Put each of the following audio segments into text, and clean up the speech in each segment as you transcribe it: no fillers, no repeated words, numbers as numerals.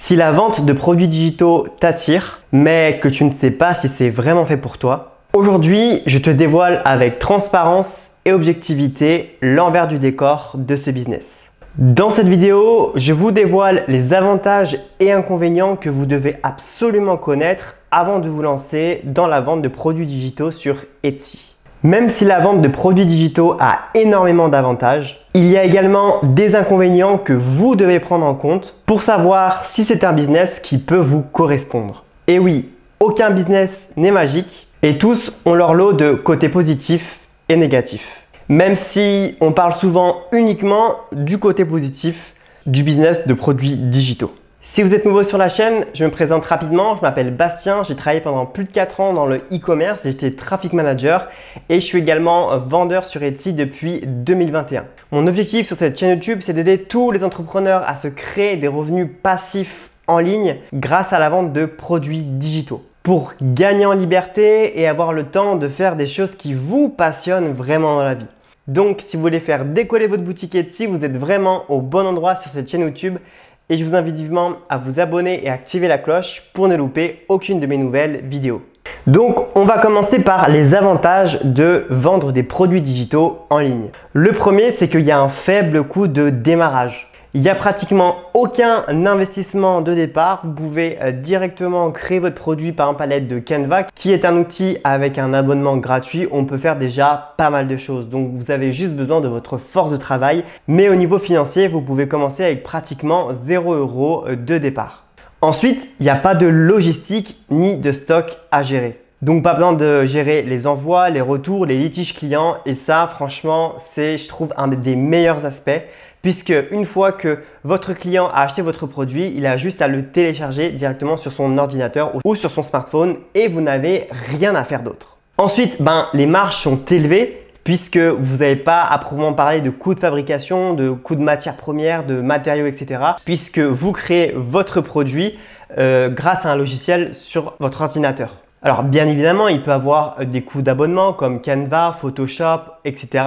Si la vente de produits digitaux t'attire, mais que tu ne sais pas si c'est vraiment fait pour toi, aujourd'hui, je te dévoile avec transparence et objectivité l'envers du décor de ce business. Dans cette vidéo, je vous dévoile les avantages et inconvénients que vous devez absolument connaître avant de vous lancer dans la vente de produits digitaux sur Etsy. Même si la vente de produits digitaux a énormément d'avantages, il y a également des inconvénients que vous devez prendre en compte pour savoir si c'est un business qui peut vous correspondre. Et oui, aucun business n'est magique et tous ont leur lot de côtés positifs et négatifs. Même si on parle souvent uniquement du côté positif du business de produits digitaux. Si vous êtes nouveau sur la chaîne, je me présente rapidement, je m'appelle Bastien, j'ai travaillé pendant plus de 4 ans dans le e-commerce, j'étais traffic manager et je suis également vendeur sur Etsy depuis 2021. Mon objectif sur cette chaîne YouTube, c'est d'aider tous les entrepreneurs à se créer des revenus passifs en ligne grâce à la vente de produits digitaux pour gagner en liberté et avoir le temps de faire des choses qui vous passionnent vraiment dans la vie. Donc, si vous voulez faire décoller votre boutique Etsy, vous êtes vraiment au bon endroit sur cette chaîne YouTube. Et je vous invite vivement à vous abonner et activer la cloche pour ne louper aucune de mes nouvelles vidéos. Donc, on va commencer par les avantages de vendre des produits digitaux en ligne. Le premier, c'est qu'il y a un faible coût de démarrage. Il n'y a pratiquement aucun investissement de départ. Vous pouvez directement créer votre produit par exemple à l'aide de Canva qui est un outil avec un abonnement gratuit. On peut faire déjà pas mal de choses. Donc vous avez juste besoin de votre force de travail. Mais au niveau financier, vous pouvez commencer avec pratiquement 0 € de départ. Ensuite, il n'y a pas de logistique ni de stock à gérer. Donc pas besoin de gérer les envois, les retours, les litiges clients. Et ça, franchement, c'est je trouve un des meilleurs aspects. Puisque une fois que votre client a acheté votre produit, il a juste à le télécharger directement sur son ordinateur ou sur son smartphone et vous n'avez rien à faire d'autre. Ensuite, les marges sont élevées puisque vous n'avez pas à proprement parler de coûts de fabrication, de coûts de matières premières, de matériaux, etc. Puisque vous créez votre produit grâce à un logiciel sur votre ordinateur. Alors bien évidemment, il peut avoir des coûts d'abonnement comme Canva, Photoshop, etc.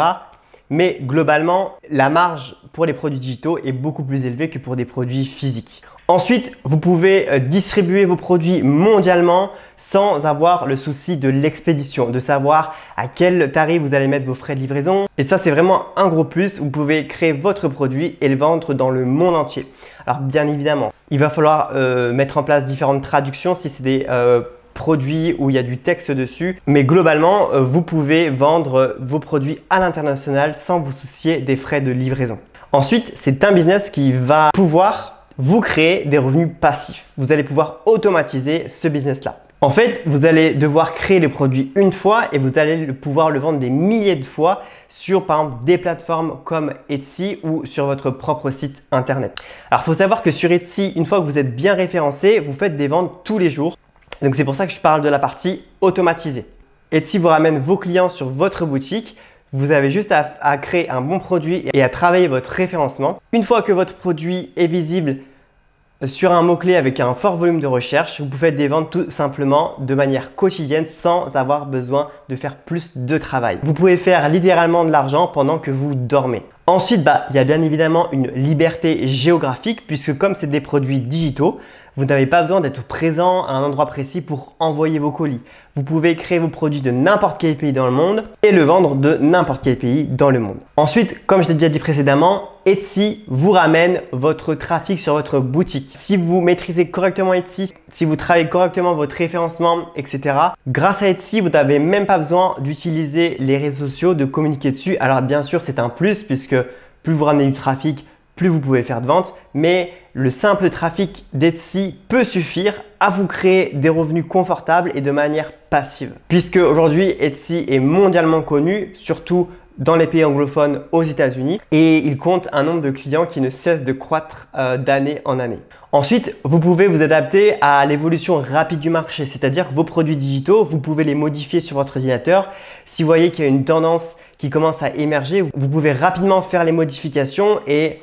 Mais globalement, la marge pour les produits digitaux est beaucoup plus élevée que pour des produits physiques. Ensuite, vous pouvez distribuer vos produits mondialement sans avoir le souci de l'expédition, de savoir à quel tarif vous allez mettre vos frais de livraison. Et ça, c'est vraiment un gros plus. Vous pouvez créer votre produit et le vendre dans le monde entier. Alors bien évidemment, il va falloir mettre en place différentes traductions si c'est des produits où il y a du texte dessus. Mais globalement, vous pouvez vendre vos produits à l'international sans vous soucier des frais de livraison. Ensuite, c'est un business qui va pouvoir vous créer des revenus passifs. Vous allez pouvoir automatiser ce business-là. En fait, vous allez devoir créer le produit une fois et vous allez pouvoir le vendre des milliers de fois sur par exemple des plateformes comme Etsy ou sur votre propre site internet. Alors, il faut savoir que sur Etsy, une fois que vous êtes bien référencé, vous faites des ventes tous les jours. Donc c'est pour ça que je parle de la partie automatisée. Etsy vous ramène vos clients sur votre boutique. Vous avez juste à créer un bon produit et à travailler votre référencement. Une fois que votre produit est visible sur un mot-clé avec un fort volume de recherche, vous pouvez des ventes tout simplement de manière quotidienne sans avoir besoin de faire plus de travail. Vous pouvez faire littéralement de l'argent pendant que vous dormez. Ensuite, il y a bien évidemment une liberté géographique puisque comme c'est des produits digitaux, vous n'avez pas besoin d'être présent à un endroit précis pour envoyer vos colis. Vous pouvez créer vos produits de n'importe quel pays dans le monde et le vendre de n'importe quel pays dans le monde. Ensuite, comme je l'ai déjà dit précédemment, Etsy vous ramène votre trafic sur votre boutique. Si vous maîtrisez correctement Etsy, si vous travaillez correctement votre référencement, etc. Grâce à Etsy, vous n'avez même pas besoin d'utiliser les réseaux sociaux, de communiquer dessus. Alors bien sûr, c'est un plus puisque plus vous ramenez du trafic, plus vous pouvez faire de ventes, mais le simple trafic d'Etsy peut suffire à vous créer des revenus confortables et de manière passive. Puisque aujourd'hui, Etsy est mondialement connu, surtout dans les pays anglophones aux États-Unis et il compte un nombre de clients qui ne cesse de croître d'année en année. Ensuite, vous pouvez vous adapter à l'évolution rapide du marché, c'est-à-dire que vos produits digitaux, vous pouvez les modifier sur votre ordinateur. Si vous voyez qu'il y a une tendance qui commence à émerger, vous pouvez rapidement faire les modifications et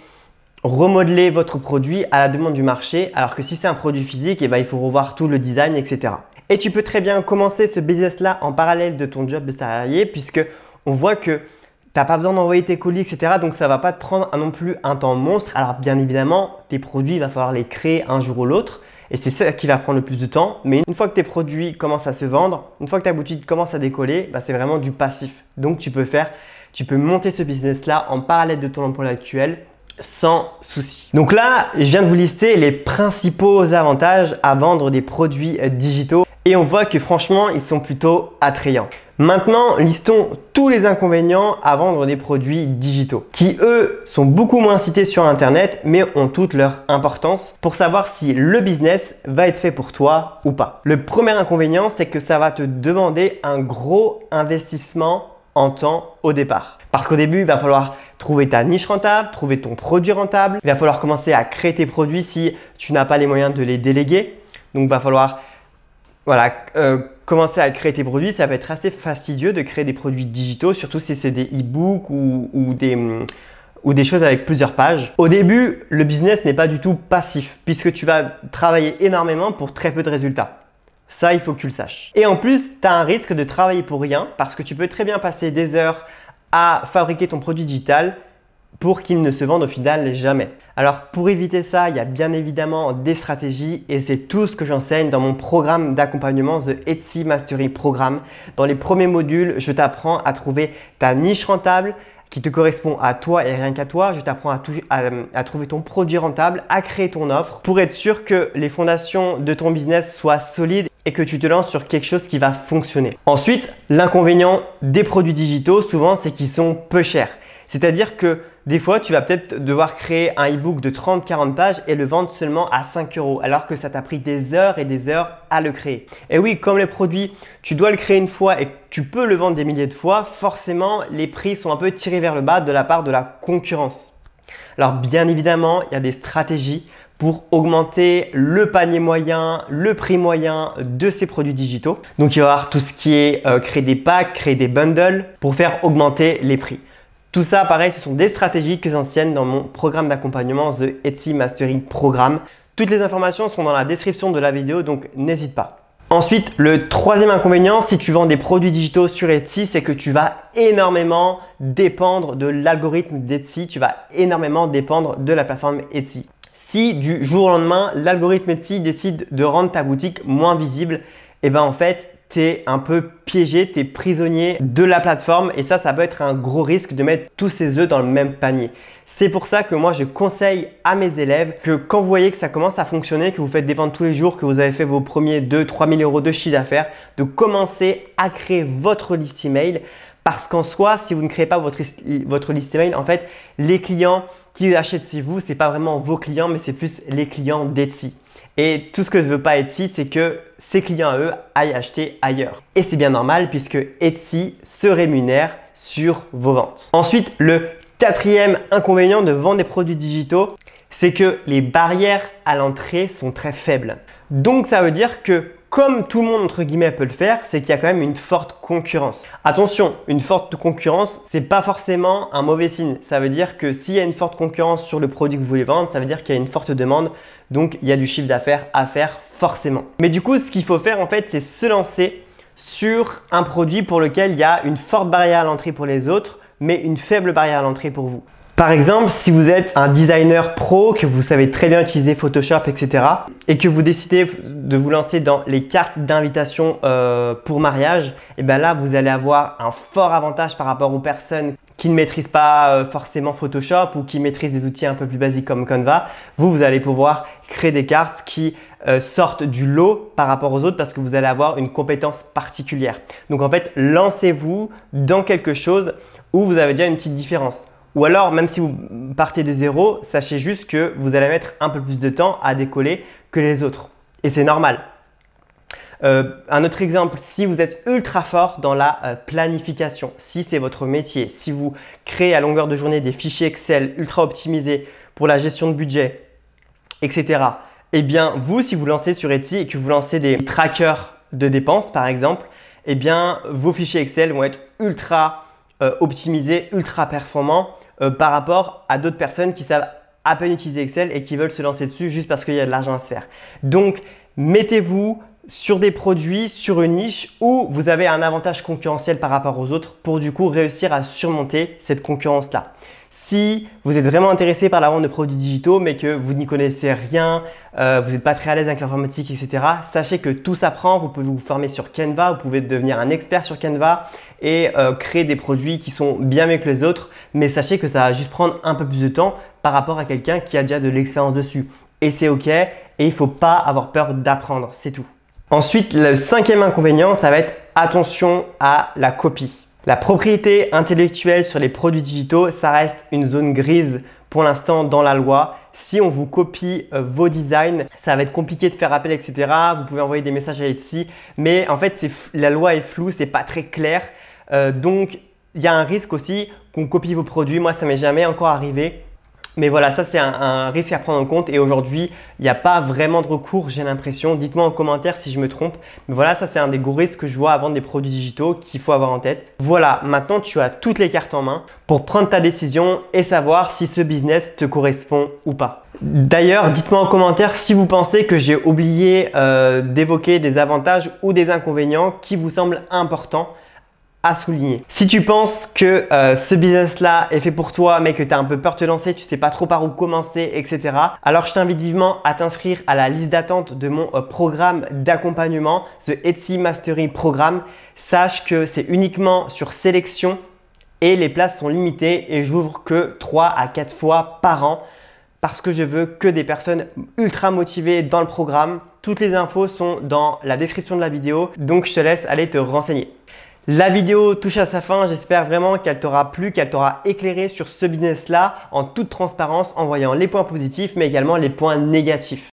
remodeler votre produit à la demande du marché, alors que si c'est un produit physique, il faut revoir tout le design, etc. Et tu peux très bien commencer ce business-là en parallèle de ton job de salarié puisque on voit que Tu n'as pas besoin d'envoyer tes colis, etc. Donc ça ne va pas te prendre non plus un temps monstre. Alors bien évidemment, tes produits, il va falloir les créer un jour ou l'autre. Et c'est ça qui va prendre le plus de temps. Mais une fois que tes produits commencent à se vendre, une fois que ta boutique commence à décoller, c'est vraiment du passif. Donc tu peux monter ce business-là en parallèle de ton emploi actuel sans souci. Donc là, je viens de vous lister les principaux avantages à vendre des produits digitaux. Et on voit que franchement, ils sont plutôt attrayants. Maintenant, listons tous les inconvénients à vendre des produits digitaux qui, eux, sont beaucoup moins cités sur Internet mais ont toute leur importance pour savoir si le business va être fait pour toi ou pas. Le premier inconvénient, c'est que ça va te demander un gros investissement en temps au départ. Parce qu'au début, il va falloir trouver ta niche rentable, trouver ton produit rentable. Il va falloir commencer à créer tes produits si tu n'as pas les moyens de les déléguer. Donc, il va falloir commencer à créer tes produits. Ça va être assez fastidieux de créer des produits digitaux, surtout si c'est des e-books ou des choses avec plusieurs pages. Au début, le business n'est pas du tout passif puisque tu vas travailler énormément pour très peu de résultats. Ça, il faut que tu le saches. Et en plus, tu as un risque de travailler pour rien parce que tu peux très bien passer des heures à fabriquer ton produit digital pour qu'il ne se vende au final jamais. Alors pour éviter ça, il y a bien évidemment des stratégies et c'est tout ce que j'enseigne dans mon programme d'accompagnement The Etsy Mastery Programme. Dans les premiers modules, je t'apprends à trouver ta niche rentable qui te correspond à toi et rien qu'à toi. Je t'apprends à trouver ton produit rentable, à créer ton offre pour être sûr que les fondations de ton business soient solides et que tu te lances sur quelque chose qui va fonctionner. Ensuite, l'inconvénient des produits digitaux, souvent, c'est qu'ils sont peu chers. C'est-à-dire que des fois, tu vas peut-être devoir créer un e-book de 30-40 pages et le vendre seulement à 5 € alors que ça t'a pris des heures et des heures à le créer. Et oui, comme les produits, tu dois le créer une fois et tu peux le vendre des milliers de fois, forcément, les prix sont un peu tirés vers le bas de la part de la concurrence. Alors bien évidemment, il y a des stratégies pour augmenter le panier moyen, le prix moyen de ces produits digitaux. Donc il va y avoir tout ce qui est créer des packs, créer des bundles pour faire augmenter les prix. Tout ça, pareil, ce sont des stratégies que j'enseigne dans mon programme d'accompagnement The Etsy Mastery Programme. Toutes les informations sont dans la description de la vidéo, donc n'hésite pas. Ensuite, le troisième inconvénient, si tu vends des produits digitaux sur Etsy, c'est que tu vas énormément dépendre de l'algorithme d'Etsy. Tu vas énormément dépendre de la plateforme Etsy. Si du jour au lendemain, l'algorithme Etsy décide de rendre ta boutique moins visible, et en fait, tu es un peu piégé, tu es prisonnier de la plateforme et ça peut être un gros risque de mettre tous ses œufs dans le même panier. C'est pour ça que moi, je conseille à mes élèves que quand vous voyez que ça commence à fonctionner, que vous faites des ventes tous les jours, que vous avez fait vos premiers 2-3 000 € de chiffre d'affaires, de commencer à créer votre liste email parce qu'en soi, si vous ne créez pas votre liste email, en fait, les clients qui achètent chez vous, ce n'est pas vraiment vos clients, mais c'est plus les clients d'Etsy. Et tout ce que ne veut pas Etsy, c'est que ses clients à eux aillent acheter ailleurs. Et c'est bien normal puisque Etsy se rémunère sur vos ventes. Ensuite, le quatrième inconvénient de vendre des produits digitaux, c'est que les barrières à l'entrée sont très faibles. Donc ça veut dire que comme tout le monde entre guillemets peut le faire, c'est qu'il y a quand même une forte concurrence. Attention, une forte concurrence, c'est pas forcément un mauvais signe. Ça veut dire que s'il y a une forte concurrence sur le produit que vous voulez vendre, ça veut dire qu'il y a une forte demande. Donc, il y a du chiffre d'affaires à faire forcément. Mais du coup, ce qu'il faut faire en fait, c'est se lancer sur un produit pour lequel il y a une forte barrière à l'entrée pour les autres, mais une faible barrière à l'entrée pour vous. Par exemple, si vous êtes un designer pro, que vous savez très bien utiliser Photoshop, etc. et que vous décidez de vous lancer dans les cartes d'invitation pour mariage, et bien là, vous allez avoir un fort avantage par rapport aux personnes qui ne maîtrisent pas forcément Photoshop ou qui maîtrisent des outils un peu plus basiques comme Canva. Vous allez pouvoir créer des cartes qui sortent du lot par rapport aux autres parce que vous allez avoir une compétence particulière. Donc en fait, lancez-vous dans quelque chose où vous avez déjà une petite différence. Ou alors, même si vous partez de zéro, sachez juste que vous allez mettre un peu plus de temps à décoller que les autres. Et c'est normal. Un autre exemple, si vous êtes ultra fort dans la planification, si c'est votre métier, si vous créez à longueur de journée des fichiers Excel ultra optimisés pour la gestion de budget, etc. Eh bien, vous, si vous lancez sur Etsy et que vous lancez des trackers de dépenses, par exemple, eh bien, vos fichiers Excel vont être ultra optimisés, ultra performants par rapport à d'autres personnes qui savent à peine utiliser Excel et qui veulent se lancer dessus juste parce qu'il y a de l'argent à se faire. Donc, mettez-vous sur des produits, sur une niche où vous avez un avantage concurrentiel par rapport aux autres pour du coup réussir à surmonter cette concurrence-là. Si vous êtes vraiment intéressé par la vente de produits digitaux mais que vous n'y connaissez rien, vous n'êtes pas très à l'aise avec l'informatique, etc., sachez que tout s'apprend. Vous pouvez vous former sur Canva, vous pouvez devenir un expert sur Canva et créer des produits qui sont bien mieux que les autres. Mais sachez que ça va juste prendre un peu plus de temps par rapport à quelqu'un qui a déjà de l'expérience dessus. Et c'est OK et il ne faut pas avoir peur d'apprendre, c'est tout. Ensuite, le cinquième inconvénient, ça va être attention à la copie. La propriété intellectuelle sur les produits digitaux, ça reste une zone grise pour l'instant dans la loi. Si on vous copie vos designs, ça va être compliqué de faire appel, etc. Vous pouvez envoyer des messages à Etsy, mais en fait, la loi est floue, c'est pas très clair. Donc, il y a un risque aussi qu'on copie vos produits. Moi, ça m'est jamais encore arrivé. Mais voilà, ça c'est un risque à prendre en compte et aujourd'hui, il n'y a pas vraiment de recours, j'ai l'impression. Dites-moi en commentaire si je me trompe. Mais voilà, ça c'est un des gros risques que je vois à vendre des produits digitaux qu'il faut avoir en tête. Voilà, maintenant tu as toutes les cartes en main pour prendre ta décision et savoir si ce business te correspond ou pas. D'ailleurs, dites-moi en commentaire si vous pensez que j'ai oublié d'évoquer des avantages ou des inconvénients qui vous semblent importants à souligner. Si tu penses que ce business-là est fait pour toi, mais que tu as un peu peur de te lancer, tu sais pas trop par où commencer, etc. Alors, je t'invite vivement à t'inscrire à la liste d'attente de mon programme d'accompagnement, The Etsy Mastery Programme. Sache que c'est uniquement sur sélection et les places sont limitées et j'ouvre que 3 à 4 fois par an parce que je veux que des personnes ultra motivées dans le programme. Toutes les infos sont dans la description de la vidéo, donc je te laisse aller te renseigner. La vidéo touche à sa fin, j'espère vraiment qu'elle t'aura plu, qu'elle t'aura éclairé sur ce business-là en toute transparence en voyant les points positifs mais également les points négatifs.